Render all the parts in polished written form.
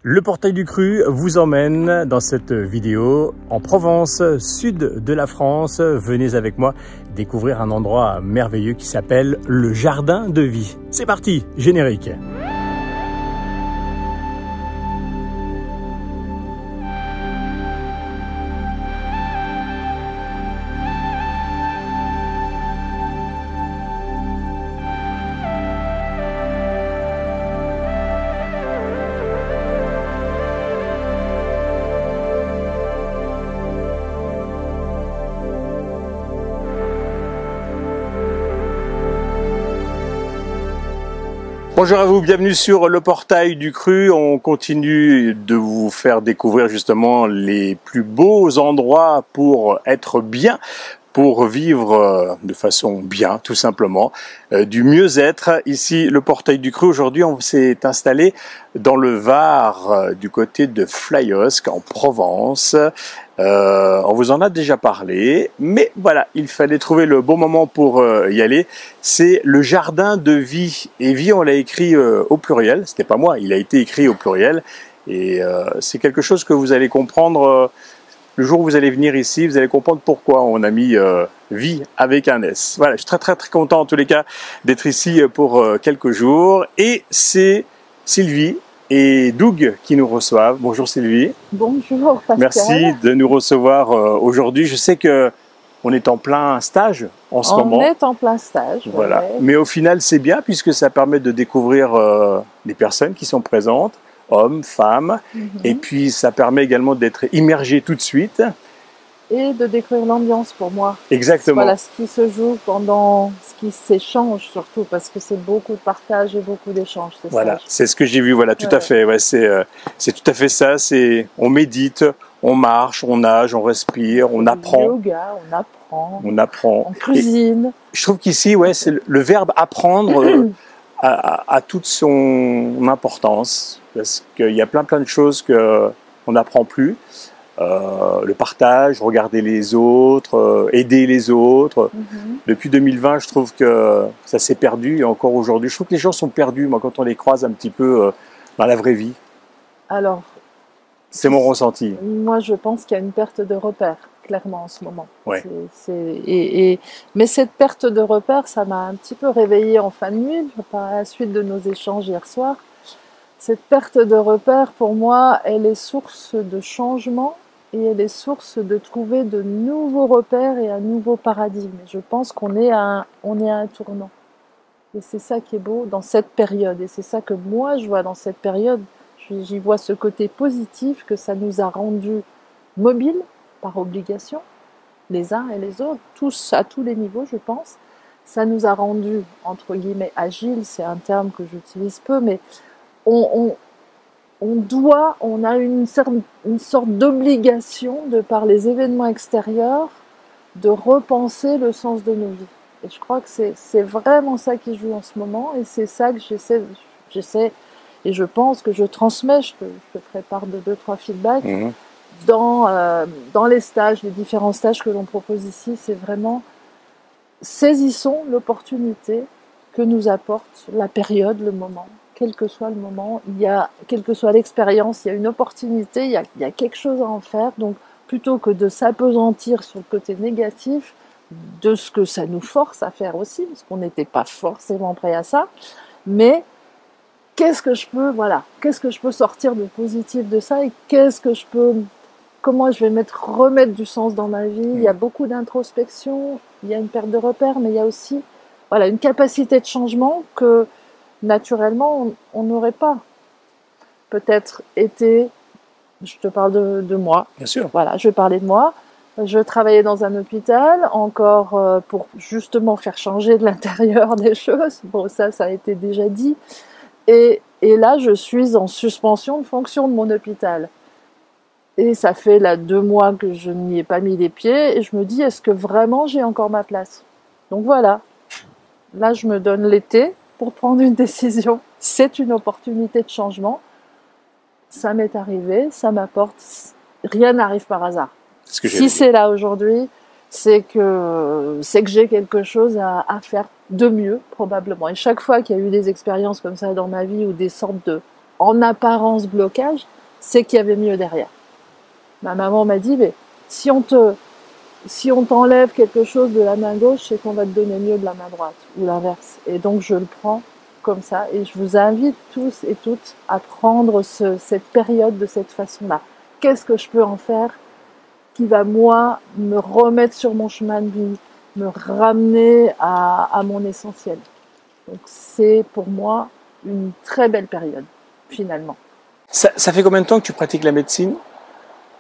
Le portail du cru vous emmène dans cette vidéo en Provence, sud de la France. Venez avec moi découvrir un endroit merveilleux qui s'appelle le Jardin de Vie. C'est parti, générique. Bonjour à vous, bienvenue sur le portail du cru. On continue de vous faire découvrir justement les plus beaux endroits pour être bien, pour vivre de façon bien, tout simplement, du mieux-être. Ici, le portail du cru. Aujourd'hui, on s'est installé dans le Var, du côté de Flyosque, en Provence. On vous en a déjà parlé, mais voilà, il fallait trouver le bon moment pour y aller. C'est le Jardin de Vie. Et Vie, on l'a écrit au pluriel. C'était pas moi, il a été écrit au pluriel. Et c'est quelque chose que vous allez comprendre le jour où vous allez venir ici. Vous allez comprendre pourquoi on a mis Vie avec un S. Voilà, je suis très content en tous les cas d'être ici pour quelques jours. Et c'est Sylvie et Doug qui nous reçoivent. Bonjour Sylvie. Bonjour Pascal. Merci de nous recevoir aujourd'hui. Je sais que on est en plein stage en ce moment. On est en plein stage. Voilà. Ouais. Mais au final, c'est bien puisque ça permet de découvrir les personnes qui sont présentes, hommes, femmes. Et puis ça permet également d'être immergé tout de suite. Et de découvrir l'ambiance pour moi. Exactement. Voilà ce qui se joue pendant, ce qui s'échange surtout, parce que c'est beaucoup de partage et beaucoup d'échanges. Voilà, c'est ce que j'ai vu, voilà, tout à fait. Ouais, c'est tout à fait ça. On médite, on marche, on nage, on respire, on apprend. Yoga, on apprend. On apprend. On cuisine. Et je trouve qu'ici, ouais, c'est le verbe apprendre a toute son importance, parce qu'il y a plein de choses qu'on n'apprend plus. Le partage, regarder les autres, aider les autres. Depuis 2020, je trouve que ça s'est perdu et encore aujourd'hui. Je trouve que les gens sont perdus, moi, quand on les croise un petit peu dans la vraie vie. Alors, c'est mon ressenti. Moi, je pense qu'il y a une perte de repères, clairement, en ce moment. Ouais. Mais cette perte de repères, ça m'a un petit peu réveillée en fin de nuit, par la suite de nos échanges hier soir. Cette perte de repères, pour moi, elle est source de changement. Et elle est source de trouver de nouveaux repères et un nouveau paradigme. Je pense qu'on est à un tournant. Et c'est ça qui est beau dans cette période. Et c'est ça que moi, je vois dans cette période. J'y vois ce côté positif que ça nous a rendus mobiles par obligation, les uns et les autres, tous à tous les niveaux, je pense. Ça nous a rendus, entre guillemets, agiles. C'est un terme que j'utilise peu, mais on a une sorte d'obligation, de par les événements extérieurs, de repenser le sens de nos vies. Et je crois que c'est vraiment ça qui joue en ce moment, et c'est ça que j'essaie, et je pense que je transmets, je te ferai part de 2-3 feedbacks, dans les stages, les différents stages que l'on propose ici. C'est vraiment, saisissons l'opportunité que nous apporte la période, le moment. Quel que soit le moment, quelle que soit l'expérience, il y a une opportunité, il y a quelque chose à en faire. Donc, plutôt que de s'apesantir sur le côté négatif de ce que ça nous force à faire aussi, parce qu'on n'était pas forcément prêt à ça, mais qu'est-ce que je peux sortir de positif de ça, et comment je vais remettre du sens dans ma vie. Il y a beaucoup d'introspection, il y a une perte de repères, mais il y a aussi une capacité de changement que naturellement, on n'aurait pas peut-être été. Je te parle de moi. Bien sûr. Voilà, je vais parler de moi. Je travaillais dans un hôpital, encore pour justement faire changer de l'intérieur des choses. Bon, ça a été déjà dit. Et là, je suis en suspension de fonction de mon hôpital. Et ça fait là 2 mois que je n'y ai pas mis les pieds. Et je me dis, est-ce que vraiment j'ai encore ma place? Donc voilà. Là, je me donne l'été pour prendre une décision. C'est une opportunité de changement. Ça m'est arrivé, ça m'apporte. Rien n'arrive par hasard. Si c'est là aujourd'hui, c'est que j'ai quelque chose à faire de mieux, probablement. Et chaque fois qu'il y a eu des expériences comme ça dans ma vie, ou des sortes en apparence blocage, c'est qu'il y avait mieux derrière. Ma maman m'a dit, mais si on t'enlève quelque chose de la main gauche, c'est qu'on va te donner mieux de la main droite, ou l'inverse. Et donc je le prends comme ça, et je vous invite tous et toutes à prendre cette période de cette façon-là. Qu'est-ce que je peux en faire qui va, moi, me remettre sur mon chemin de vie, me ramener à mon essentiel. Donc c'est pour moi une très belle période, finalement. Ça fait combien de temps que tu pratiques la médecine?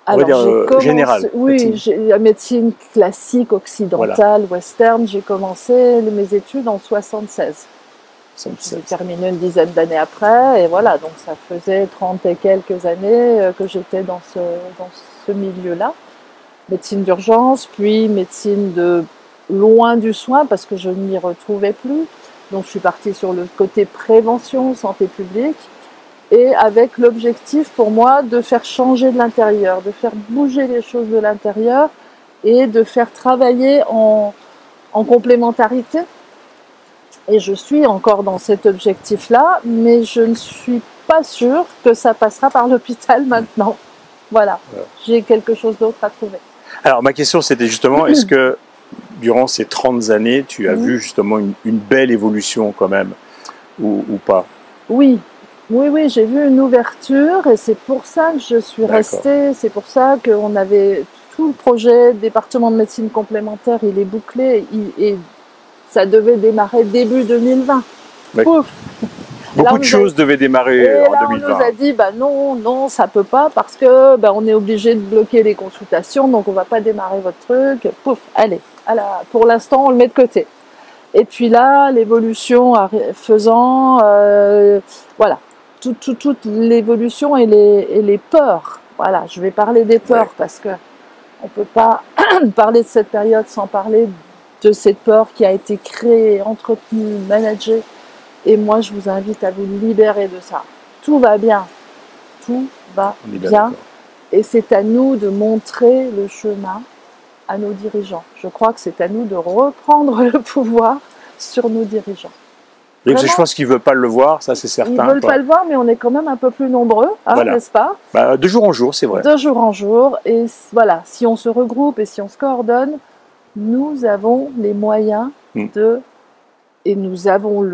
Alors, générale. Oui, la médecine classique, occidentale, western, j'ai commencé mes études en 76. J'ai terminé une dizaine d'années après, et voilà, donc ça faisait 30 et quelques années que j'étais dans ce milieu-là. Médecine d'urgence, puis médecine de loin du soin, parce que je ne m'y retrouvais plus. Donc je suis partie sur le côté prévention, santé publique, et avec l'objectif pour moi de faire changer de l'intérieur, de faire bouger les choses de l'intérieur, et de faire travailler en complémentarité. Et je suis encore dans cet objectif-là, mais je ne suis pas sûre que ça passera par l'hôpital maintenant. Voilà, j'ai quelque chose d'autre à trouver. Alors ma question c'était justement, est-ce que durant ces 30 années, tu as vu justement une belle évolution quand même, ou pas? Oui, j'ai vu une ouverture, et c'est pour ça que je suis restée, c'est pour ça qu'on avait tout le projet département de médecine complémentaire, il est bouclé, et ça devait démarrer début 2020. Pouf. Beaucoup de choses devaient démarrer en 2020. On nous a dit, non, ça peut pas, parce que on est obligé de bloquer les consultations, donc on va pas démarrer votre truc. Pouf, allez, pour l'instant, on le met de côté. Et puis là, l'évolution faisant, voilà, toute l'évolution et les peurs. Voilà, je vais parler des peurs, parce que on peut pas parler de cette période sans parler de cette peur qui a été créée, entretenue, managée. Et moi, je vous invite à vous libérer de ça. Tout va bien. Tout va bien. Et c'est à nous de montrer le chemin à nos dirigeants. Je crois que c'est à nous de reprendre le pouvoir sur nos dirigeants. Donc je pense qu'ils ne veulent pas le voir, ça c'est certain. Ils ne veulent pas le voir, mais on est quand même un peu plus nombreux, n'est-ce pas? De jour en jour, c'est vrai. De jour en jour. Et voilà, si on se regroupe et si on se coordonne, nous avons les moyens et nous avons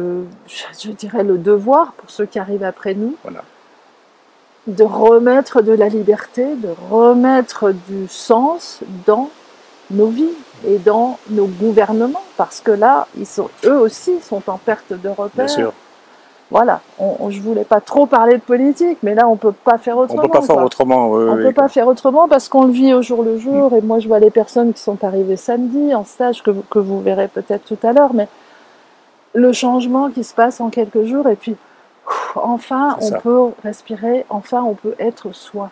je dirais le devoir, pour ceux qui arrivent après nous, de remettre de la liberté, de remettre du sens dans nos vies et dans nos gouvernements, parce que là, eux aussi sont en perte de repères. Bien sûr. Voilà, je voulais pas trop parler de politique, mais là on peut pas faire autrement. On peut pas faire autrement. On peut pas faire autrement, parce qu'on le vit au jour le jour. Et moi je vois les personnes qui sont arrivées samedi en stage, que vous verrez peut-être tout à l'heure, mais le changement qui se passe en quelques jours, et puis enfin on peut respirer, enfin on peut être soi.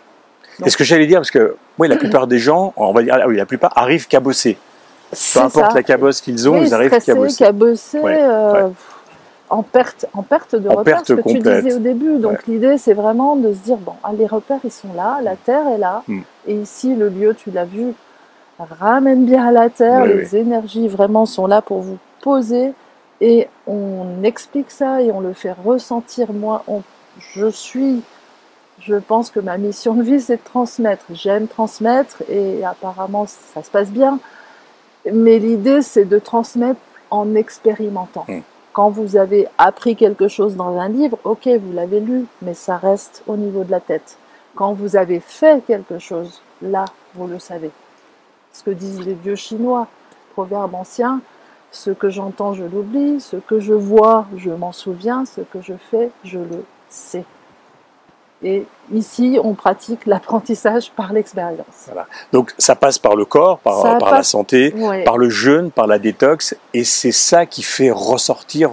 C'est ce que j'allais dire, parce que la plupart des gens, on va dire, la plupart arrivent cabossés. Peu importe la cabosse qu'ils ont, ils arrivent cabossés. En perte de repères, ce que tu disais au début. Donc l'idée, c'est vraiment de se dire, les repères, ils sont là, la Terre est là, et ici, le lieu, tu l'as vu, ramène bien à la Terre, les énergies vraiment sont là pour vous poser, et on explique ça, et on le fait ressentir. Moi, je pense que ma mission de vie, c'est de transmettre. J'aime transmettre, et apparemment, ça se passe bien, mais l'idée, c'est de transmettre en expérimentant. Quand vous avez appris quelque chose dans un livre, ok, vous l'avez lu, mais ça reste au niveau de la tête. Quand vous avez fait quelque chose, là, vous le savez. Ce que disent les vieux Chinois, proverbe ancien, ce que j'entends, je l'oublie, ce que je vois, je m'en souviens, ce que je fais, je le sais. Et ici, on pratique l'apprentissage par l'expérience. Voilà. Donc ça passe par le corps, par la santé, par le jeûne, par la détox, et c'est ça qui fait ressortir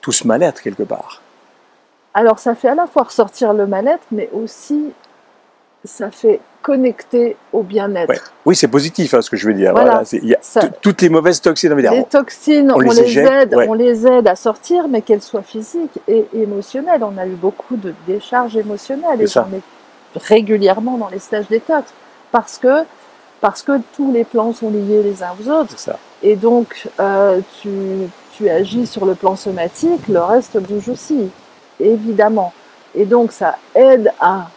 tout ce mal-être quelque part. Alors ça fait à la fois ressortir le mal-être, mais aussi ça fait connecter au bien-être. Oui, c'est positif, ce que je veux dire. Voilà. Toutes les mauvaises toxines, les toxines, on les aide à sortir, mais qu'elles soient physiques et émotionnelles. On a eu beaucoup de décharges émotionnelles, et j'en ai régulièrement dans les stages détox, parce que tous les plans sont liés les uns aux autres. Et donc, tu agis sur le plan somatique, le reste bouge aussi, évidemment. Et donc ça aide à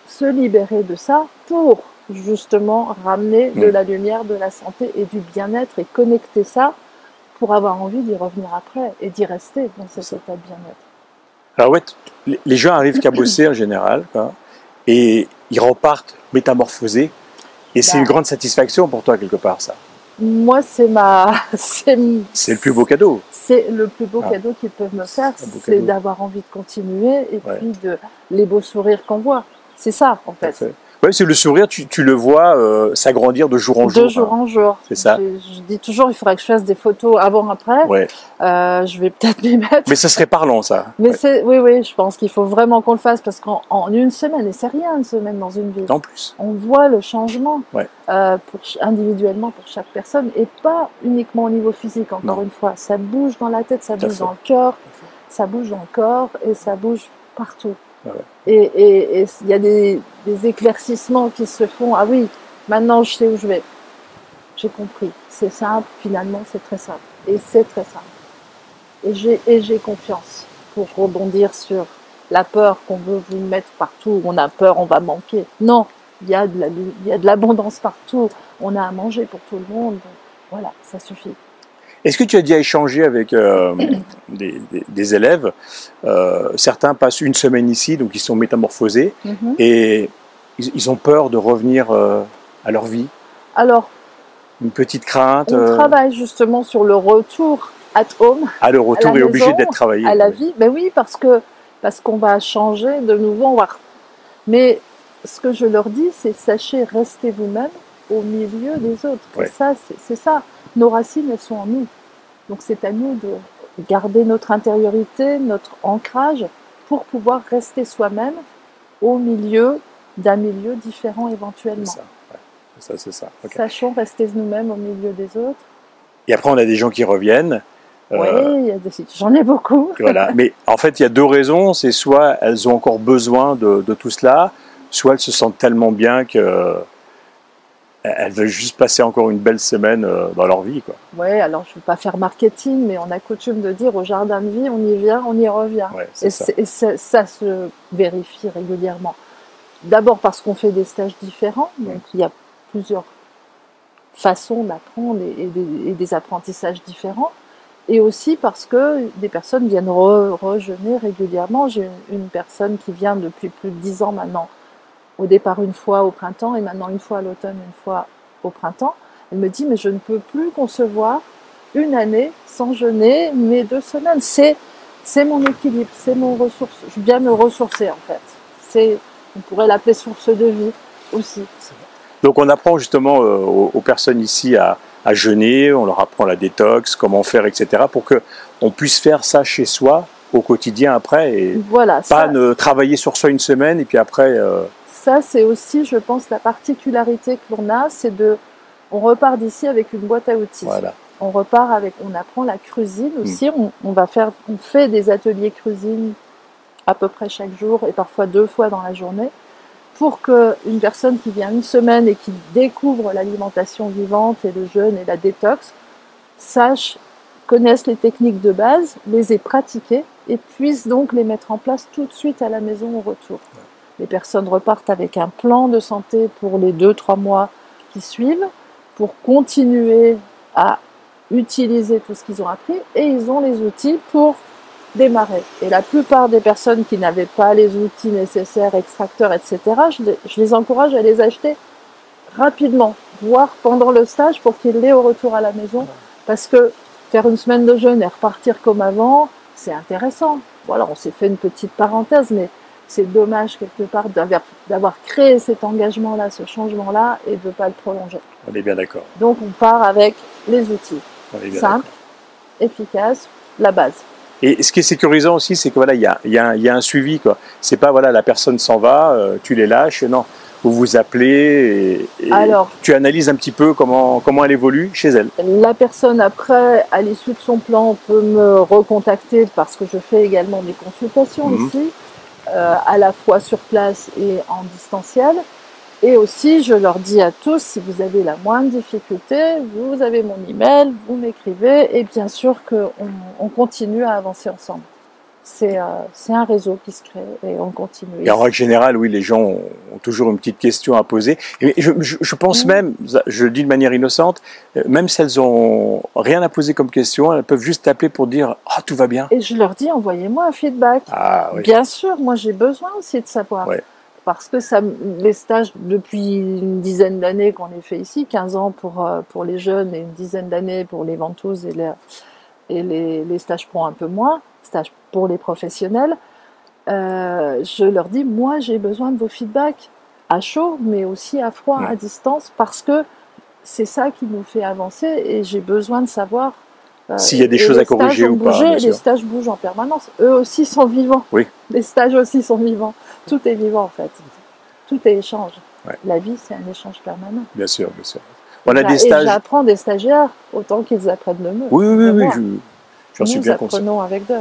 se libérer de ça pour justement ramener de la lumière, de la santé et du bien-être et connecter ça pour avoir envie d'y revenir après et d'y rester dans cet état de bien-être. Alors ouais, les gens arrivent qu'à bosser en général, quoi, et ils repartent métamorphosés. Et c'est une grande satisfaction pour toi quelque part, ça. Moi, c'est le plus beau cadeau. C'est le plus beau cadeau qu'ils peuvent me faire, c'est d'avoir envie de continuer et puis de les beaux sourires qu'on voit. C'est ça, en fait. Oui, c'est le sourire, tu le vois s'agrandir de jour en jour. De jour en jour. C'est ça. Je dis toujours, il faudrait que je fasse des photos avant-après. Ouais. Je vais peut-être m'y mettre. Mais ça serait parlant, ça. Mais oui, je pense qu'il faut vraiment qu'on le fasse parce qu'en une semaine, et c'est rien une semaine dans une ville. En plus. On voit le changement individuellement pour chaque personne et pas uniquement au niveau physique, encore une fois. Ça bouge dans la tête, ça bouge dans le cœur, ça bouge dans le corps et ça bouge partout. Et il y a des éclaircissements qui se font. Ah oui, maintenant je sais où je vais. J'ai compris. C'est simple, finalement, c'est très simple. Et c'est très simple. Et j'ai confiance pour rebondir sur la peur qu'on veut vous mettre partout. On a peur, on va manquer. Non, il y a de l'abondance partout. On a à manger pour tout le monde. Donc, voilà, ça suffit. Est-ce que tu as déjà échangé avec des élèves certains passent une semaine ici, donc ils sont métamorphosés, et ils ont peur de revenir à leur vie. Alors, une petite crainte. On travaille justement sur le retour at home. Ah, le retour est obligé d'être travaillé. À la vie, ben oui, parce qu'on va changer de nouveau. Mais ce que je leur dis, c'est sachez rester vous-même au milieu des autres. Et ça, c'est ça. Nos racines, elles sont en nous. Donc c'est à nous de garder notre intériorité, notre ancrage, pour pouvoir rester soi-même au milieu d'un milieu différent éventuellement. C'est ça. Okay. Sachons rester nous-mêmes au milieu des autres. Et après, on a des gens qui reviennent. Oui, j'en ai beaucoup. Voilà. Mais en fait, il y a deux raisons. C'est soit elles ont encore besoin de tout cela, soit elles se sentent tellement bien que elles veulent juste passer encore une belle semaine dans leur vie, quoi. Oui, alors je ne veux pas faire marketing, mais on a coutume de dire au jardin de vie, on y vient, on y revient. Ouais, et ça se vérifie régulièrement. D'abord parce qu'on fait des stages différents, donc il y a plusieurs façons d'apprendre et des apprentissages différents. Et aussi parce que des personnes viennent rejeûner régulièrement. J'ai une personne qui vient depuis plus de 10 ans maintenant, au départ une fois au printemps et maintenant une fois à l'automne, une fois au printemps. Elle me dit, mais je ne peux plus concevoir une année sans jeûner, mes 2 semaines. C'est mon équilibre, c'est mon ressource. Je viens me ressourcer en fait. On pourrait l'appeler source de vie aussi. Donc on apprend justement aux personnes ici à jeûner, on leur apprend la détox, comment faire, etc. pour qu'on puisse faire ça chez soi au quotidien après et ne travailler sur soi une semaine et puis après... Ça, c'est aussi, je pense, la particularité que l'on a, c'est on repart d'ici avec une boîte à outils. Voilà. On apprend la cuisine aussi. On fait des ateliers cuisine à peu près chaque jour et parfois 2 fois dans la journée pour qu'une personne qui vient une semaine et qui découvre l'alimentation vivante et le jeûne et la détox connaisse les techniques de base, les ait pratiquées et puisse donc les mettre en place tout de suite à la maison au retour. Les personnes repartent avec un plan de santé pour les 2-3 mois qui suivent, pour continuer à utiliser tout ce qu'ils ont appris, et ils ont les outils pour démarrer. Et la plupart des personnes qui n'avaient pas les outils nécessaires, extracteurs, etc., je les encourage à les acheter rapidement, voire pendant le stage pour qu'ils l'aient au retour à la maison, parce que faire une semaine de jeûne et repartir comme avant, c'est intéressant. Voilà, on s'est fait une petite parenthèse, mais c'est dommage quelque part d'avoir créé cet engagement-là, ce changement-là, et de ne pas le prolonger. On est bien d'accord. Donc on part avec les outils simples, efficaces, la base. Et ce qui est sécurisant aussi, c'est que voilà, il y a un suivi, quoi. C'est pas voilà, la personne s'en va, tu les lâches, non. Vous vous appelez et alors, tu analyses un petit peu comment elle évolue chez elle. La personne après, à l'issue de son plan, peut me recontacter parce que je fais également des consultations ici. À la fois sur place et en distanciel. Et aussi, je leur dis à tous, si vous avez la moindre difficulté, vous avez mon email, vous m'écrivez, et bien sûr qu'on continue à avancer ensemble. C'est un réseau qui se crée et on continue. Et en règle générale, oui, les gens ont toujours une petite question à poser. Et je pense même, je le dis de manière innocente, même si elles ont rien à poser comme question, elles peuvent juste t'appeler pour dire « Ah, tout va bien ». Et je leur dis, envoyez-moi un feedback. Ah, oui. Bien sûr, moi j'ai besoin aussi de savoir. Ouais. Parce que les stages, depuis une dizaine d'années qu'on les fait ici, 15 ans pour les jeunes et une dizaine d'années pour les ventouses et les stages pro un peu moins, stages pour les professionnels, je leur dis, moi j'ai besoin de vos feedbacks à chaud, mais aussi à froid, à distance, parce que c'est ça qui nous fait avancer et j'ai besoin de savoir s'il y a des choses à corriger ou pas. Les stages bougent en permanence. Eux aussi sont vivants. Oui. Les stages aussi sont vivants. Tout est vivant en fait. Tout est échange. Ouais. La vie, c'est un échange permanent. Bien sûr, bien sûr. On a des stages. Et j'apprends des stagiaires autant qu'ils apprennent de moi. Oui, j'en suis bien conscient. Nous apprenons avec d'eux.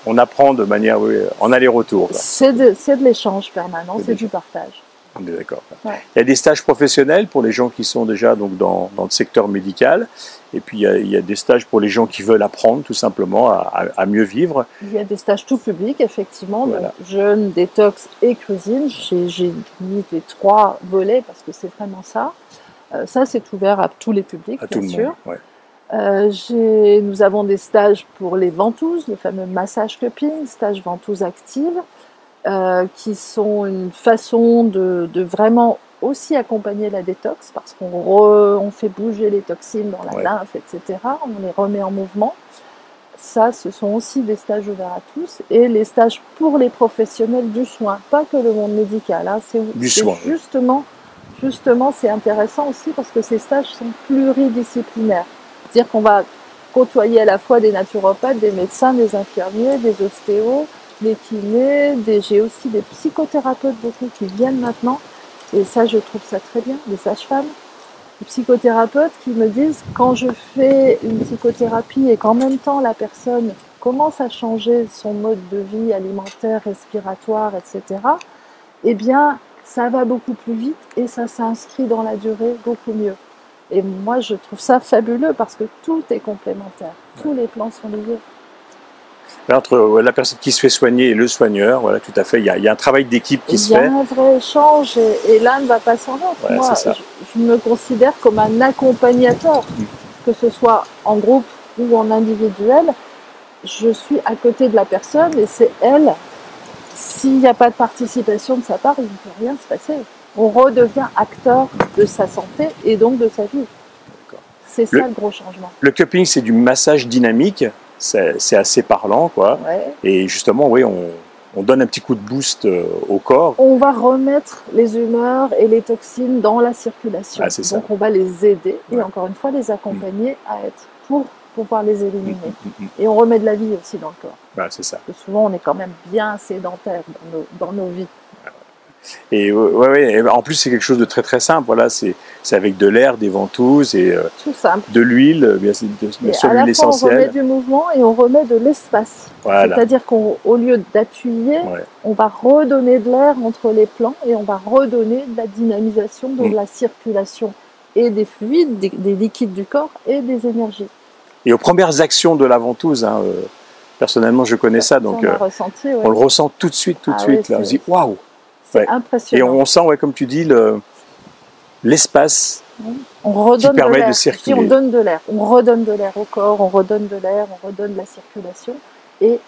On apprend de manière, en aller-retour. C'est de l'échange permanent, c'est du partage. On est d'accord. Ouais. Il y a des stages professionnels pour les gens qui sont déjà donc dans le secteur médical. Et puis il y a des stages pour les gens qui veulent apprendre tout simplement à mieux vivre. Il y a des stages tout publics, effectivement, voilà. Donc jeûne, détox et cuisine. J'ai mis les 3 volets parce que c'est vraiment ça. Ça, c'est ouvert à tous les publics, à bien tout sûr. Le monde, ouais. Nous avons des stages pour les ventouses, le fameux massage cupping, stage ventouse active, qui sont une façon de vraiment aussi accompagner la détox, parce qu'on fait bouger les toxines dans la lymphe, etc. On les remet en mouvement. Ça, ce sont aussi des stages ouverts à tous. Et les stages pour les professionnels du soin, pas que le monde médical. Hein. Du soin. Justement, c'est intéressant aussi parce que ces stages sont pluridisciplinaires. C'est-à-dire qu'on va côtoyer à la fois des naturopathes, des médecins, des infirmiers, des ostéos, des kinés, j'ai aussi des psychothérapeutes beaucoup qui viennent maintenant. Et ça, je trouve ça très bien, des sages-femmes. Des psychothérapeutes qui me disent, quand je fais une psychothérapie et qu'en même temps la personne commence à changer son mode de vie alimentaire, respiratoire, etc., eh bien, ça va beaucoup plus vite et ça s'inscrit dans la durée beaucoup mieux. Et moi, je trouve ça fabuleux parce que tout est complémentaire. Tous les plans sont liés. Entre la personne qui se fait soigner et le soigneur, voilà, tout à fait, il y a un travail d'équipe qui se fait. Il y a un vrai échange et l'un ne va pas sans l'autre. Ouais, moi, je me considère comme un accompagnateur, que ce soit en groupe ou en individuel. Je suis à côté de la personne et c'est elle. S'il n'y a pas de participation de sa part, il ne peut rien se passer. On redevient acteur de sa santé et donc de sa vie. C'est ça le gros changement. Le cupping, c'est du massage dynamique. C'est assez parlant, quoi. Ouais. Et justement, oui, on donne un petit coup de boost au corps. On va remettre les humeurs et les toxines dans la circulation. Ah, c'est donc ça. on va les aider et encore une fois les accompagner à être pour pouvoir les éliminer. Et on remet de la vie aussi dans le corps. Ah, c'est ça. Parce que souvent on est quand même bien sédentaire dans nos vies. Et en plus c'est quelque chose de très très simple. Voilà, c'est avec de l'air, des ventouses et tout simple. De l'huile, bien sûr l'huile essentielle. On remet du mouvement et on remet de l'espace. Voilà. C'est-à-dire qu'au lieu d'appuyer, on va redonner de l'air entre les plans et on va redonner de la dynamisation, donc de la circulation et des fluides, des liquides du corps et des énergies. Et aux premières actions de la ventouse, hein, personnellement je connais ça, donc on le ressent tout de suite, là. On se dit waouh. C'est impressionnant. Et on sent, comme tu dis, l'espace qui permet de circuler. On donne de l'air, on redonne de l'air au corps, on redonne de l'air, on redonne de la circulation. Et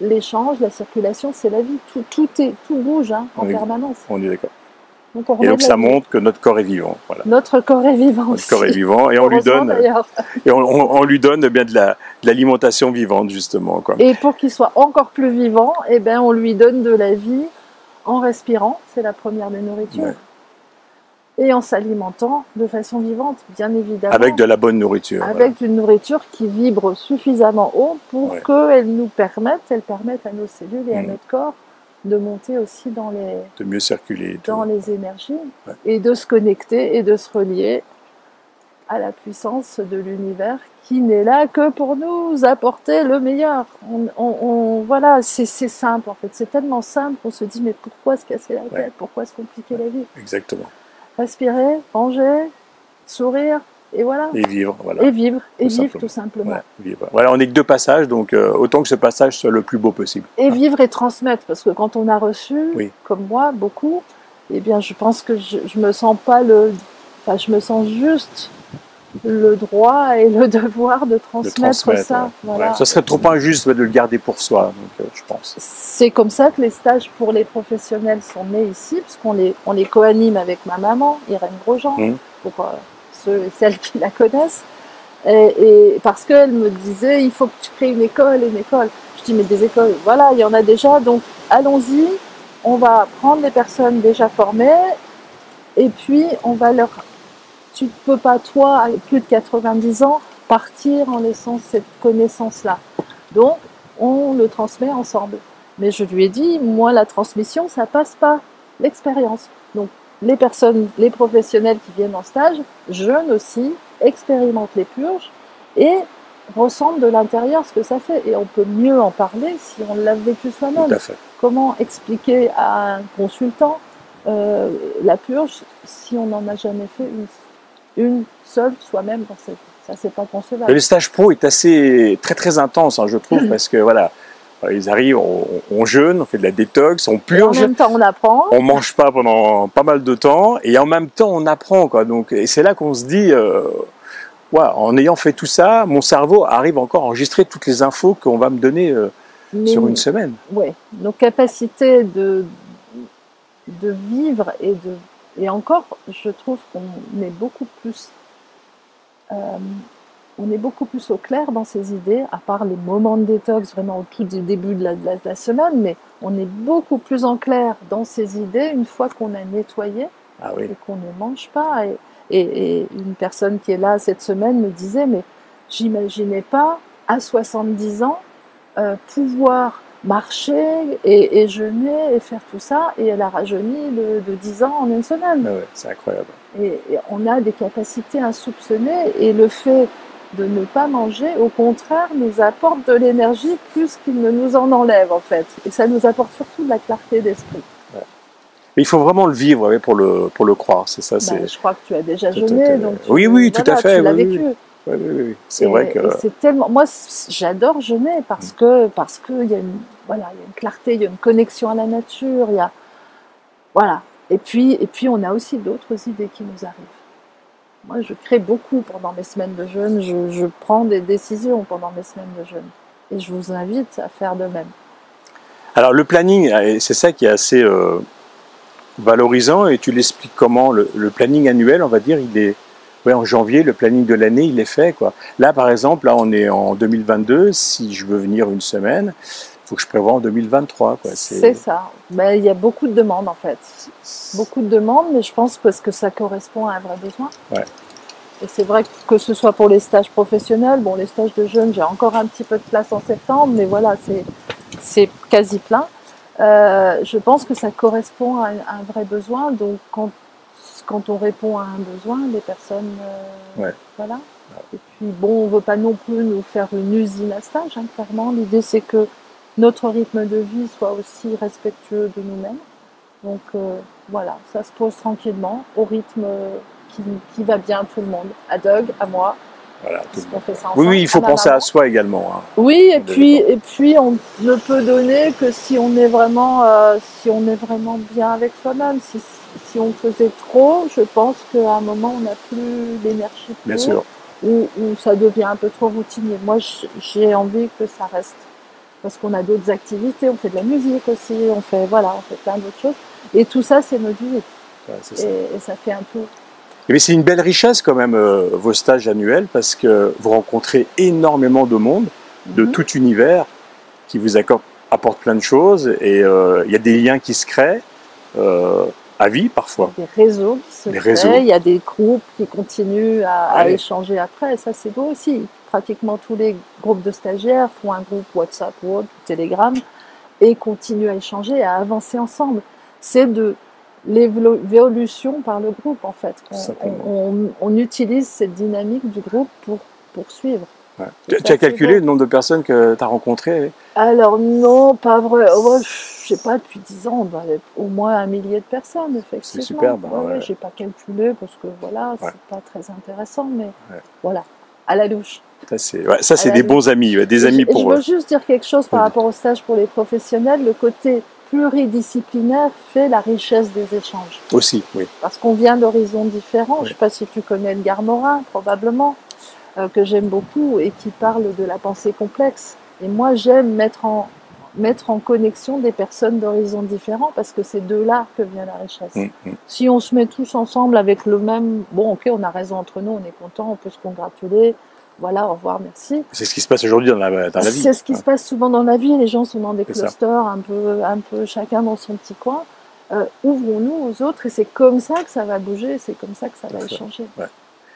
l'échange, la circulation, c'est la vie. Tout bouge en permanence. On est d'accord. Et donc ça montre que notre corps est vivant. Voilà. Notre corps est vivant aussi. Notre corps est vivant et on lui donne, on lui donne bien de l'alimentation vivante justement, quoi. Et pour qu'il soit encore plus vivant, on lui donne de la vie en respirant, c'est la première des nourritures, et en s'alimentant de façon vivante, bien évidemment. Avec de la bonne nourriture. Avec une nourriture qui vibre suffisamment haut pour qu'elle nous permette, à nos cellules et à notre corps de monter aussi dans les... De mieux circuler. Dans les énergies, et de se connecter et de se relier à la puissance de l'univers qui n'est là que pour nous apporter le meilleur. Voilà, c'est simple en fait. C'est tellement simple qu'on se dit mais pourquoi se casser la tête? Pourquoi se compliquer la vie? Exactement. Respirer, manger, sourire, Et voilà. Et vivre, voilà. Et vivre tout simplement. Ouais, vivre. Voilà, on n'est que 2 passages, donc autant que ce passage soit le plus beau possible. Et vivre et transmettre, parce que quand on a reçu, Oui. comme moi, beaucoup, eh bien, je pense que je me sens pas je me sens juste le droit et le devoir de transmettre ça. Ouais. Voilà. Ouais. Ça serait trop injuste de le garder pour soi, donc, je pense. C'est comme ça que les stages pour les professionnels sont nés ici, parce on les co-anime avec ma maman, Irène Grosjean, pour ceux et celles qui la connaissent. Et parce qu'elle me disait, il faut que tu crées une école. Je dis, mais des écoles, voilà, il y en a déjà, donc allons-y, on va prendre les personnes déjà formées, et puis on va leur... Tu ne peux pas, toi, avec plus de 90 ans, partir en laissant cette connaissance-là. Donc, on le transmet ensemble. Mais je lui ai dit, moi, la transmission, ça passe par l'expérience. Donc, les personnes, les professionnels qui viennent en stage, jeunes aussi, expérimentent les purges et ressentent de l'intérieur ce que ça fait. Et on peut mieux en parler si on l'a vécu soi-même. Tout à fait. Comment expliquer à un consultant la purge si on n'en a jamais fait une seule soi-même dans sa vie? Ça, c'est pas concevable. Le stage pro est très intense, hein, je trouve, parce que voilà, ils arrivent, on jeûne, on fait de la détox, on purge. Et en même temps, on apprend. On mange pas pendant pas mal de temps, et en même temps, on apprend, quoi. Donc, et c'est là qu'on se dit, ouais, en ayant fait tout ça, mon cerveau arrive encore à enregistrer toutes les infos qu'on va me donner sur une semaine. Oui, nos capacités de vivre et encore, je trouve qu'on est beaucoup plus au clair dans ses idées, à part les moments de détox vraiment au tout début de la semaine, mais on est beaucoup plus en clair dans ses idées une fois qu'on a nettoyé et qu'on ne mange pas. Et une personne qui est là cette semaine me disait, mais j'imaginais pas à 70 ans pouvoir marcher et jeûner et faire tout ça, et elle a rajeuni de 10 ans en une semaine. Ah ouais, c'est incroyable. Et on a des capacités insoupçonnées, et le fait de ne pas manger, au contraire, nous apporte de l'énergie plus qu'il ne nous en enlève, en fait. Et ça nous apporte surtout de la clarté d'esprit. Ouais. Mais il faut vraiment le vivre pour le croire, c'est ça. Je crois que tu as déjà jeûné, donc oui, tout à fait. Tu l'as vécu. Oui. C'est vrai que... c'est tellement... Moi, j'adore jeûner parce que il y a une clarté, il y a une connexion à la nature, il y a... Voilà. Et puis on a aussi d'autres idées qui nous arrivent. Moi, je crée beaucoup pendant mes semaines de jeûne, je prends des décisions pendant mes semaines de jeûne. Et je vous invite à faire de même. Alors, le planning, c'est ça qui est assez valorisant, et tu l'expliques comment. Le planning annuel, on va dire, il est... Ouais, en janvier, le planning de l'année, il est fait, quoi. Là, par exemple, là, on est en 2022. Si je veux venir une semaine, il faut que je prévoie en 2023, quoi. C'est ça. Mais il y a beaucoup de demandes, en fait. Beaucoup de demandes, mais je pense parce que ça correspond à un vrai besoin. Ouais. Et c'est vrai que ce soit pour les stages professionnels, bon, les stages de jeunes, j'ai encore un petit peu de place en septembre, mais voilà, c'est quasi plein. Je pense que ça correspond à un vrai besoin. Donc, quand on répond à un besoin, les personnes... Voilà. Et puis, bon, on ne veut pas non plus nous faire une usine à stage, hein, clairement. L'idée, c'est que notre rythme de vie soit aussi respectueux de nous-mêmes. Donc, voilà, ça se pose tranquillement, au rythme qui va bien à tout le monde. À Doug, à moi. Voilà, on fait ça ensemble. Oui, il faut penser à soi également. Hein. Oui, et puis on ne peut donner que si on est vraiment bien avec soi-même. Si on faisait trop, je pense qu'à un moment, on n'a plus l'énergie pour. Bien sûr. Ou ça devient un peu trop routinier. Moi, j'ai envie que ça reste. Parce qu'on a d'autres activités, on fait de la musique aussi, on fait plein d'autres choses. Et tout ça, c'est notre vie. Ouais, c'est ça. Et ça fait un peu... Mais c'est une belle richesse quand même, vos stages annuels, parce que vous rencontrez énormément de monde, de tout univers, qui vous apporte plein de choses, et il y a des liens qui se créent à vie parfois. Il y a des réseaux qui se créent, il y a des groupes qui continuent à échanger après, et ça c'est beau aussi. Pratiquement tous les groupes de stagiaires font un groupe WhatsApp ou autre, Telegram, et continuent à échanger, à avancer ensemble. C'est de l'évolution par le groupe en fait. On utilise cette dynamique du groupe pour poursuivre. Ouais. Tu as calculé le nombre de personnes que tu as rencontrées? Alors non, pas vrai. Oh, je sais pas, depuis 10 ans, on doit être au moins 1 millier de personnes, effectivement. C'est superbe. Ouais. J'ai pas calculé parce que voilà, Ouais. c'est pas très intéressant, mais Ouais. voilà, à la louche. Ça, c'est des bons amis, des amis Et je pour veux juste dire quelque chose par rapport au stage pour les professionnels. Le côté pluridisciplinaire fait la richesse des échanges. Aussi, oui. Parce qu'on vient d'horizons différents. Oui. Je sais pas si tu connais Edgar Morin, probablement, que j'aime beaucoup et qui parle de la pensée complexe. Et moi, j'aime mettre en connexion des personnes d'horizons différents parce que c'est de là que vient la richesse. Si on se met tous ensemble avec le même... Bon, ok, on a raison entre nous, on est content, on peut se congratuler. Voilà, au revoir, merci. C'est ce qui se passe aujourd'hui dans la vie. C'est ce qui se passe souvent dans la vie. Les gens sont dans des clusters, un peu chacun dans son petit coin. Ouvrons-nous aux autres et c'est comme ça que ça va bouger, c'est comme ça que ça va échanger. Ouais.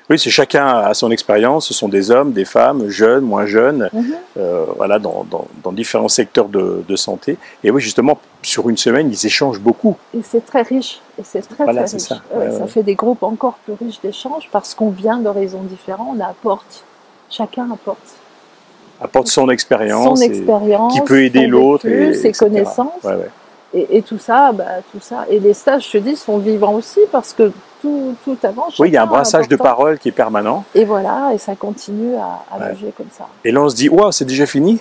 Oui, c'est chacun a son expérience. Ce sont des hommes, des femmes, jeunes, moins jeunes, voilà, dans différents secteurs de santé. Et oui, justement, sur une semaine, ils échangent beaucoup. Et c'est très riche. Et c'est très riche. Ça. Ça fait des groupes encore plus riches d'échanges parce qu'on vient d'horizons différents. On apporte. Chacun apporte son expérience, qui peut aider son l'autre, vécu, ses connaissances. Et tout ça, et les stages, je te dis, sont vivants aussi parce que tout avance. Oui, il y a un brassage de paroles qui est permanent. Et voilà, et ça continue à bouger comme ça. Et là, on se dit, wow, c'est déjà fini,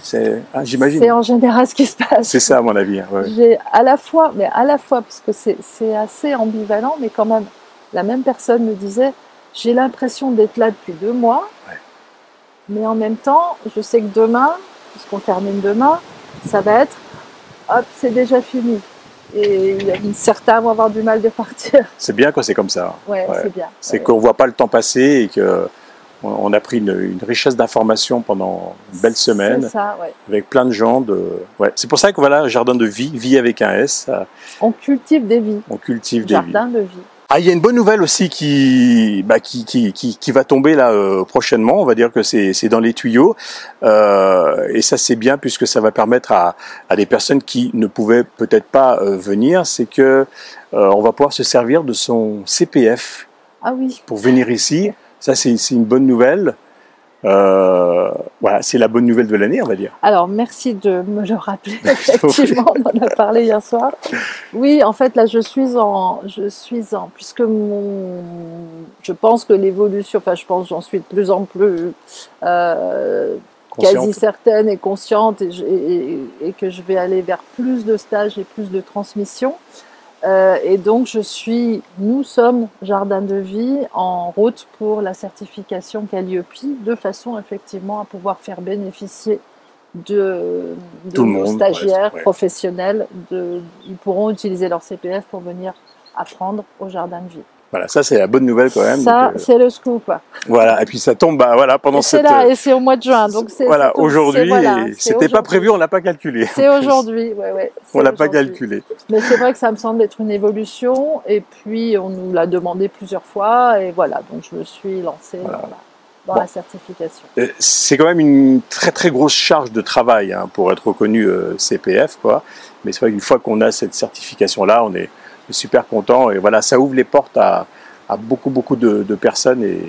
j'imagine. C'est en général ce qui se passe. C'est ça, à mon avis. J'ai à la fois, parce que c'est assez ambivalent, mais quand même, la même personne me disait, j'ai l'impression d'être là depuis 2 mois. Mais en même temps, je sais que demain, puisqu'on termine demain, ça va être, hop, c'est déjà fini. Et certains vont avoir du mal de partir. C'est bien quand c'est comme ça. Ouais. C'est bien. C'est qu'on ne voit pas le temps passer et qu'on a pris une richesse d'informations pendant une belle semaine. C'est ça, avec plein de gens. C'est pour ça que voilà, Jardin de vie, vie avec un S. On cultive des vies. On cultive des vies. Jardin de vie. Ah, il y a une bonne nouvelle aussi qui va tomber là prochainement. On va dire que c'est dans les tuyaux, et ça c'est bien puisque ça va permettre à des personnes qui ne pouvaient peut-être pas venir, c'est que on va pouvoir se servir de son CPF pour venir ici. Ça c'est une bonne nouvelle. Voilà, c'est la bonne nouvelle de l'année, on va dire. Alors, merci de me le rappeler. Effectivement, on en a parlé hier soir. Oui, en fait, là, puisque je pense que l'évolution, j'en suis de plus en plus quasi certaine et consciente et que je vais aller vers plus de stages et plus de transmission. Et donc, nous sommes Jardin de vie en route pour la certification Calliope, de façon effectivement à pouvoir faire bénéficier de nos stagiaires professionnels. Ils pourront utiliser leur CPF pour venir apprendre au Jardin de vie. Voilà, ça c'est la bonne nouvelle quand même. Ça, c'est le scoop. Voilà, et puis ça tombe pendant cette... C'est là, et c'est au mois de juin. Donc voilà, aujourd'hui, c'était pas prévu, on l'a pas calculé. C'est aujourd'hui, on l'a pas calculé. Mais c'est vrai que ça me semble être une évolution, et puis on nous l'a demandé plusieurs fois, et voilà, donc je me suis lancée dans la certification. C'est quand même une très très grosse charge de travail pour être reconnu CPF, quoi. Mais c'est vrai qu'une fois qu'on a cette certification-là, on est super content, et voilà, ça ouvre les portes à beaucoup de personnes, et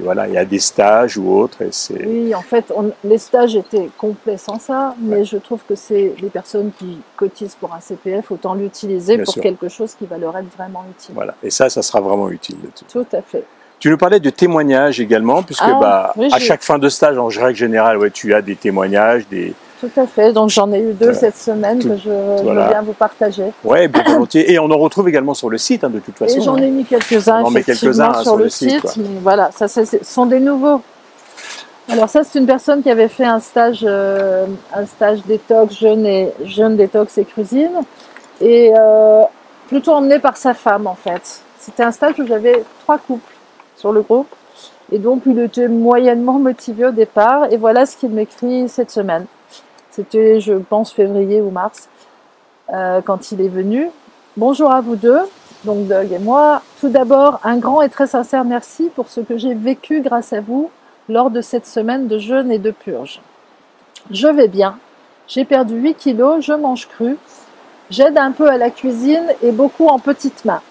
voilà, il y a des stages ou autres. Oui, en fait, les stages étaient complets sans ça, mais je trouve que c'est les personnes qui cotisent pour un CPF, autant l'utiliser pour quelque chose qui va leur être vraiment utile. Voilà, et ça sera vraiment utile. Tout à fait. Tu nous parlais de témoignages également, puisque à chaque fin de stage, en règle générale, tu as des témoignages, Tout à fait, donc j'en ai eu 2 cette semaine que je veux bien vous partager. Oui, bien volontiers. Et on en retrouve également sur le site, de toute façon. Et j'en ai mis quelques-uns effectivement sur le site, mais voilà, ça ce sont des nouveaux. Alors ça, c'est une personne qui avait fait un stage détox, jeûne détox et cuisine, et plutôt emmené par sa femme en fait. C'était un stage où j'avais 3 couples sur le groupe, et donc il était moyennement motivé au départ, et voilà ce qu'il m'écrit cette semaine. C'était, je pense, février ou mars, quand il est venu. Bonjour à vous deux, donc Doug et moi. Tout d'abord, un grand et très sincère merci pour ce que j'ai vécu grâce à vous lors de cette semaine de jeûne et de purge. Je vais bien, j'ai perdu 8 kilos, je mange cru, j'aide un peu à la cuisine et beaucoup en petites mains.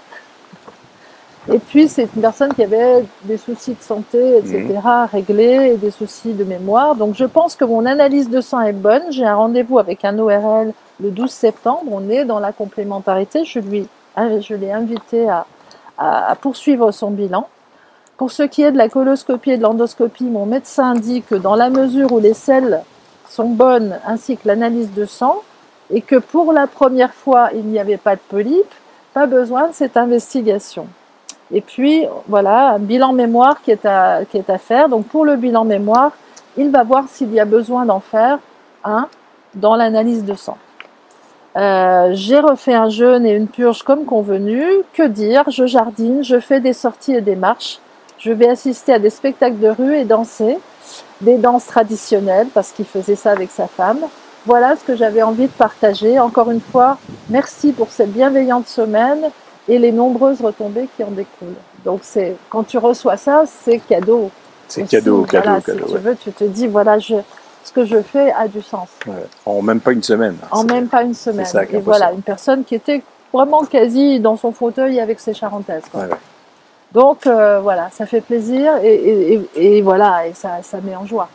Et puis, c'est une personne qui avait des soucis de santé, etc., à régler, et des soucis de mémoire. Donc, je pense que mon analyse de sang est bonne. J'ai un rendez-vous avec un ORL le 12 septembre. On est dans la complémentarité. Je l'ai invité à poursuivre son bilan. Pour ce qui est de la coloscopie et de l'endoscopie, mon médecin dit que dans la mesure où les selles sont bonnes, ainsi que l'analyse de sang, et que pour la première fois, il n'y avait pas de polype, pas besoin de cette investigation. Et puis, voilà, un bilan mémoire qui est à faire. Donc, pour le bilan mémoire, il va voir s'il y a besoin d'en faire un dans l'analyse de sang. J'ai refait un jeûne et une purge comme convenu. Que dire? Je jardine, je fais des sorties et des marches. Je vais assister à des spectacles de rue et danser, des danses traditionnelles, parce qu'il faisait ça avec sa femme. Voilà ce que j'avais envie de partager. Encore une fois, merci pour cette bienveillante semaine et les nombreuses retombées qui en découlent. Donc, quand tu reçois ça, c'est cadeau. C'est cadeau, voilà, cadeau. Si tu veux, tu te dis, voilà, ce que je fais a du sens. Ouais. En même pas une semaine. En même pas une semaine. Ça, et voilà, une personne qui était vraiment quasi dans son fauteuil avec ses charentaises. Quoi. Ouais. Donc, voilà, ça fait plaisir et voilà, et ça met en joie.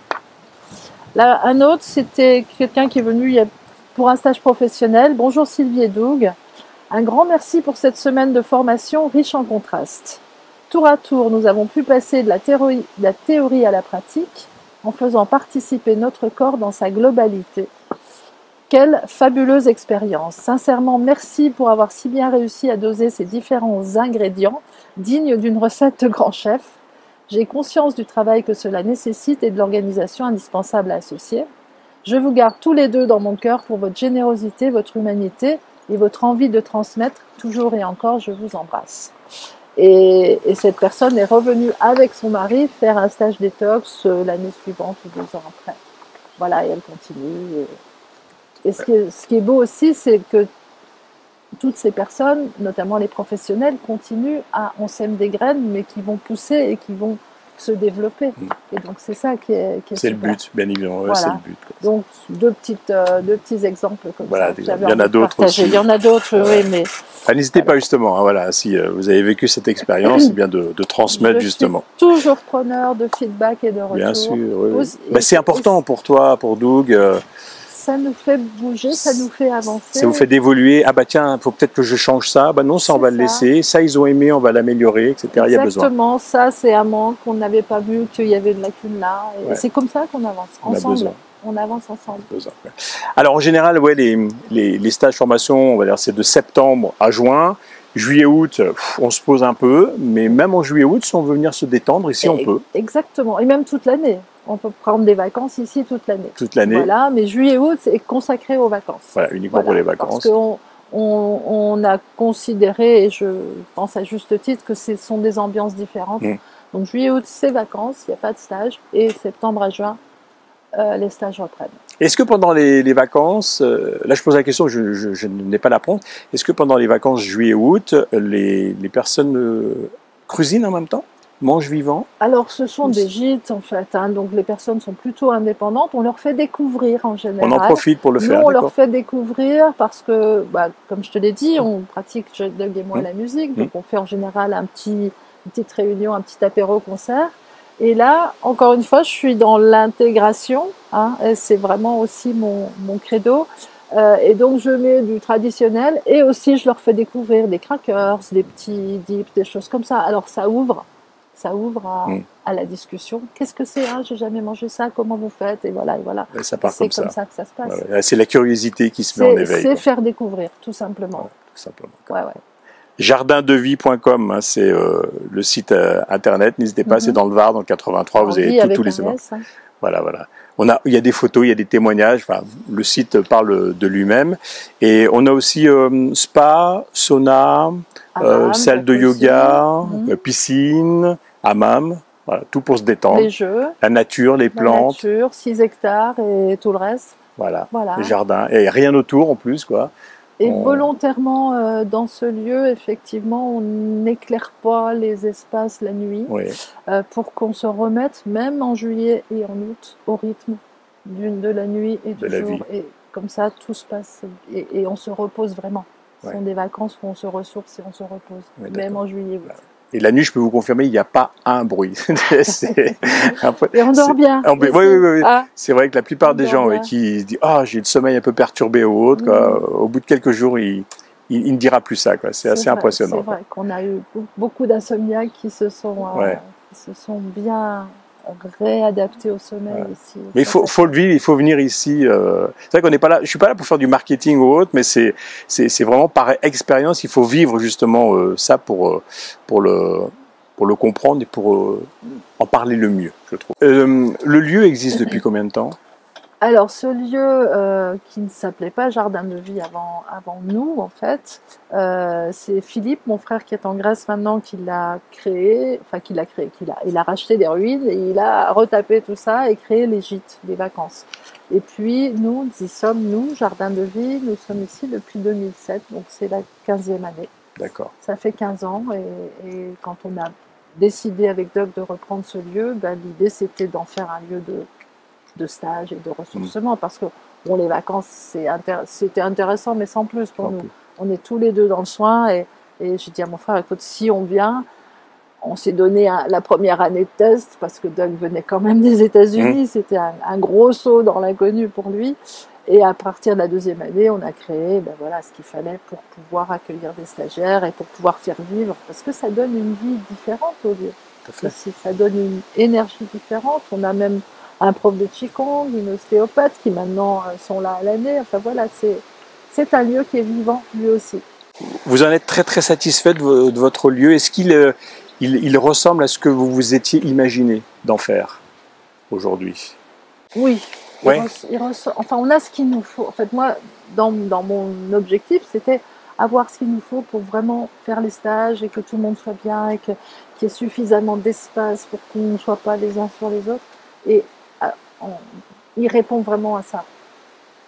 Là, un autre, c'était quelqu'un qui est venu pour un stage professionnel. Bonjour Sylvie et Doug. Un grand merci pour cette semaine de formation riche en contrastes. Tour à tour, nous avons pu passer de la théorie à la pratique en faisant participer notre corps dans sa globalité. Quelle fabuleuse expérience. Sincèrement, merci pour avoir si bien réussi à doser ces différents ingrédients dignes d'une recette de grand chef. J'ai conscience du travail que cela nécessite et de l'organisation indispensable à associer. Je vous garde tous les deux dans mon cœur pour votre générosité, votre humanité et votre envie de transmettre. Toujours et encore, je vous embrasse. Et cette personne est revenue avec son mari faire un stage détox l'année suivante ou 2 ans après. Voilà, et elle continue. Et ce qui est beau aussi, c'est que toutes ces personnes, notamment les professionnels, continuent on sème des graines, mais qui vont pousser et qui vont se développer. Et donc, c'est ça qui est c'est super. Le but, bien évidemment. Voilà. C'est le but. Donc, deux petits exemples comme voilà, ça. Il y en a d'autres aussi. Il y en a d'autres, oui, mais... N'hésitez pas justement, hein, voilà, si vous avez vécu cette expérience, c'est bien de transmettre justement. Je suis toujours preneur de feedback et de retour. Bien sûr, oui. C'est important pour toi, pour Doug. Ça nous fait bouger, ça nous fait avancer. Ça vous fait d'évoluer. Ah bah tiens, il faut peut-être que je change ça. Bah non, ça on va le laisser. Ça ils ont aimé, on va l'améliorer, etc. Exactement, il y a besoin. Exactement, ça c'est un manque, on n'avait pas vu qu'il y avait une lacune là. Et c'est comme ça qu'on avance ensemble. On avance ensemble. Alors en général, les stages formation, on va dire c'est de septembre à juin. Juillet-août, on se pose un peu, mais même en juillet-août, si on veut venir se détendre, ici on peut. Exactement, et même toute l'année. On peut prendre des vacances ici toute l'année. Toute l'année. Voilà, mais juillet-août, c'est consacré aux vacances. Voilà, uniquement pour les vacances. Parce qu'on a considéré, et je pense à juste titre, que ce sont des ambiances différentes. Donc juillet-août, c'est vacances, il n'y a pas de stage, et septembre à juin, les stages reprennent. Est-ce que pendant les vacances, là je pose la question, je n'ai pas la réponse, est-ce que pendant les vacances juillet-août, les personnes cuisinent en même temps? Mangent vivant? Alors ce sont des gîtes en fait, hein, donc les personnes sont plutôt indépendantes, on leur fait découvrir en général. On en profite pour le faire. Nous on leur fait découvrir parce que, comme je te l'ai dit, on pratique, Doug et moi, la musique, donc on fait en général une petite réunion, un petit apéro concert. Et là, encore une fois, je suis dans l'intégration, hein, et c'est vraiment aussi mon credo. Et donc, je mets du traditionnel et aussi, je leur fais découvrir des crackers, des petits dips, des choses comme ça. Alors, ça ouvre à la discussion. Qu'est-ce que c'est? J'ai jamais mangé ça. Comment vous faites? Et voilà, et voilà. Et ça part c'est comme ça que ça se passe. Ouais, c'est la curiosité qui se met en éveil. C'est faire découvrir, tout simplement. Ouais, tout simplement. Ouais. Jardindevie.com, c'est le site internet. N'hésitez pas, c'est dans le Var, dans le 83. Vous avez tous les éléments. Voilà. Il y a des photos, il y a des témoignages. Enfin, le site parle de lui-même. Et on a aussi spa, sauna, salle de yoga, piscine, hammam. Voilà, tout pour se détendre. Les jeux. La nature, les plantes. La nature, 6 hectares et tout le reste. Voilà. Les jardins. Et rien autour en plus, quoi. Et volontairement, dans ce lieu, effectivement, on n'éclaire pas les espaces la nuit pour qu'on se remette, même en juillet et en août, au rythme de la nuit et du jour. Et comme ça, tout se passe et on se repose vraiment. Ce sont des vacances où on se ressource et on se repose, même en juillet et août. Et la nuit, je peux vous confirmer, il n'y a pas un bruit. Et on dort bien. Oui, oui, oui. Ah, C'est vrai que la plupart des gens qui se disent « Ah, j'ai le sommeil un peu perturbé ou autre », au bout de quelques jours, il ne dira plus ça. C'est assez impressionnant. C'est vrai qu'on a eu beaucoup d'insomniaques qui se sont bien réadaptés au sommeil ici. Mais il faut le vivre, il faut venir ici. C'est vrai qu'on n'est pas là. Je suis pas là pour faire du marketing ou autre, mais c'est vraiment par expérience. Il faut vivre justement ça pour le comprendre et pour en parler le mieux, je trouve. Le lieu existe depuis combien de temps? Alors, ce lieu qui ne s'appelait pas Jardin de Vie avant nous, en fait, c'est Philippe, mon frère qui est en Grèce maintenant, qui l'a créé, il a racheté des ruines et il a retapé tout ça et créé les gîtes, les vacances. Et puis, nous y sommes, Jardin de Vie, nous sommes ici depuis 2007, donc c'est la 15e année. D'accord. Ça fait 15 ans et quand on a décidé avec Doug de reprendre ce lieu, l'idée c'était d'en faire un lieu de stage et de ressourcement parce que bon, les vacances c'était intéressant mais sans plus pour nous. On est tous les deux dans le soin et j'ai dit à mon frère, écoute, si on vient, on s'est donné la première année de test parce que Doug venait quand même des États-Unis, c'était un gros saut dans l'inconnu pour lui. Et à partir de la 2e année, on a créé ce qu'il fallait pour pouvoir accueillir des stagiaires et pour pouvoir faire vivre, parce que ça donne une vie différente au lieu. Ça donne une énergie différente. On a même un prof de Qigong, une ostéopathe qui maintenant sont là à l'année. Enfin voilà, c'est un lieu qui est vivant lui aussi. Vous en êtes très très satisfait de votre lieu. Est-ce qu'il ressemble à ce que vous vous étiez imaginé d'en faire aujourd'hui? Oui. Ouais. Enfin, on a ce qu'il nous faut. En fait, moi, dans mon objectif, c'était avoir ce qu'il nous faut pour vraiment faire les stages et que tout le monde soit bien et qu'il y ait suffisamment d'espace pour qu'on ne soit pas les uns sur les autres. Et il répond vraiment à ça.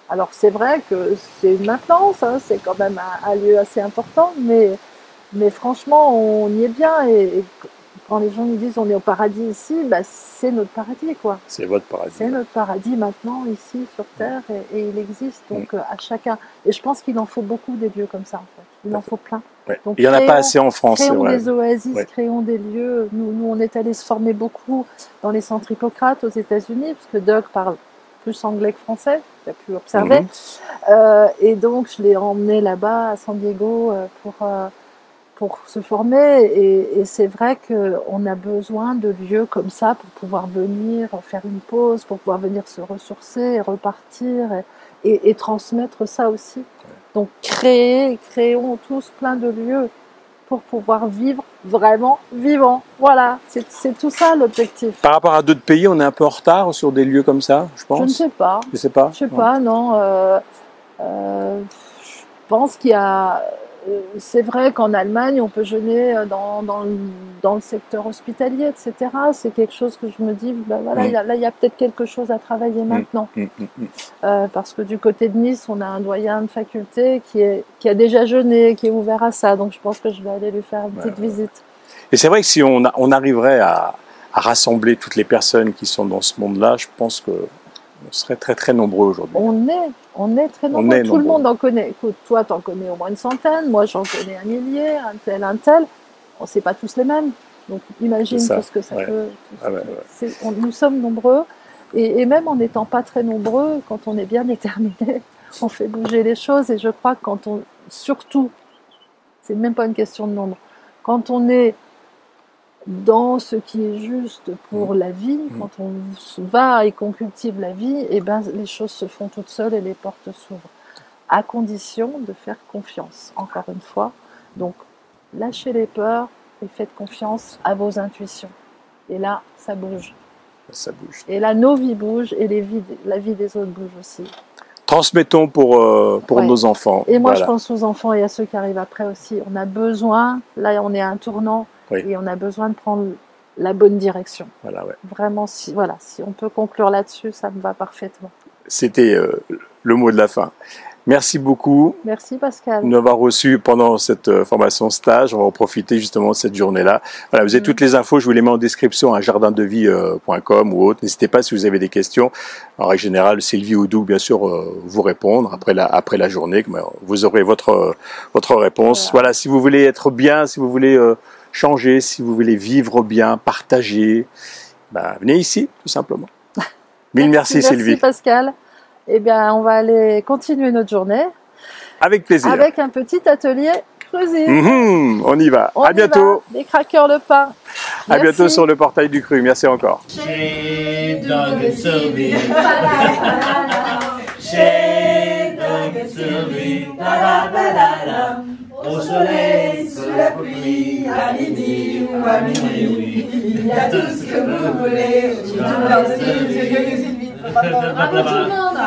Alors, c'est vrai que c'est maintenant, ça, c'est quand même un lieu assez important, mais franchement, on y est bien et quand les gens nous disent on est au paradis ici, c'est notre paradis, quoi. C'est votre paradis. C'est notre paradis maintenant ici sur Terre et il existe donc à chacun. Et je pense qu'il en faut beaucoup des lieux comme ça. En fait. Il en faut plein. Ouais. Donc, il n'y en a pas assez en France. Créons des oasis, créons des lieux. Nous, on est allés se former beaucoup dans les centres Hippocrates aux États-Unis, parce que Doug parle plus anglais que français, tu as pu observer. Et donc, je l'ai emmené là-bas à San Diego pour se former et c'est vrai qu'on a besoin de lieux comme ça pour pouvoir venir faire une pause, pour pouvoir venir se ressourcer, repartir et transmettre ça aussi. Donc créons tous plein de lieux pour pouvoir vivre vraiment vivant. Voilà, c'est tout ça l'objectif. Par rapport à d'autres pays, on est un peu en retard sur des lieux comme ça, je pense. Je ne sais pas. Je sais pas. Je sais pas, non. Je pense qu'il y a... C'est vrai qu'en Allemagne, on peut jeûner dans le secteur hospitalier, etc. C'est quelque chose que je me dis, là, il y a peut-être quelque chose à travailler maintenant. Parce que du côté de Nice, on a un doyen de faculté qui a déjà jeûné, qui est ouvert à ça. Donc, je pense que je vais aller lui faire une petite visite. Et c'est vrai que si on arriverait à rassembler toutes les personnes qui sont dans ce monde-là, je pense que on serait très très nombreux aujourd'hui. On est très nombreux. Tout le monde en connaît. Écoute, toi, tu en connais au moins une centaine. Moi, j'en connais un millier, un tel. On ne sait pas tous les mêmes. Donc, imagine tout ce que ça peut. Nous sommes nombreux. Et même en n'étant pas très nombreux, quand on est bien déterminé, on fait bouger les choses. Et je crois que surtout, c'est même pas une question de nombre, quand on est dans ce qui est juste pour la vie, quand on va et qu'on cultive la vie, les choses se font toutes seules et les portes s'ouvrent. À condition de faire confiance, encore une fois. Donc, lâchez les peurs et faites confiance à vos intuitions. Et là, ça bouge. Ça bouge. Et là, nos vies bougent et la vie des autres bouge aussi. Transmettons pour nos enfants. Et moi, je pense aux enfants et à ceux qui arrivent après aussi. On a besoin, là, on est à un tournant. Et on a besoin de prendre la bonne direction. Vraiment, si on peut conclure là-dessus, ça me va parfaitement. C'était le mot de la fin. Merci beaucoup. Merci Pascal. De nous avoir reçus pendant cette formation stage. On va en profiter justement de cette journée-là. Voilà, vous avez toutes les infos, je vous les mets en description à jardindevie.com ou autre. N'hésitez pas si vous avez des questions. En règle générale, Sylvie ou Doug, bien sûr, vous répondre après la journée. Vous aurez votre réponse. Voilà, si vous voulez être bien, si vous voulez changer, si vous voulez vivre bien, partager, venez ici, tout simplement. Mille merci Sylvie. Merci Pascal. Eh bien, on va aller continuer notre journée. Avec plaisir. Avec un petit atelier cuisine. On y va. À bientôt. Des craqueurs de pain. À bientôt sur le portail du cru. Merci encore. Chez Doug et Sylvie. Chez Doug et Sylvie. Au soleil, sous la pluie, à midi ou à minuit, il y a tout ce que vous voulez. Bravo tout le monde.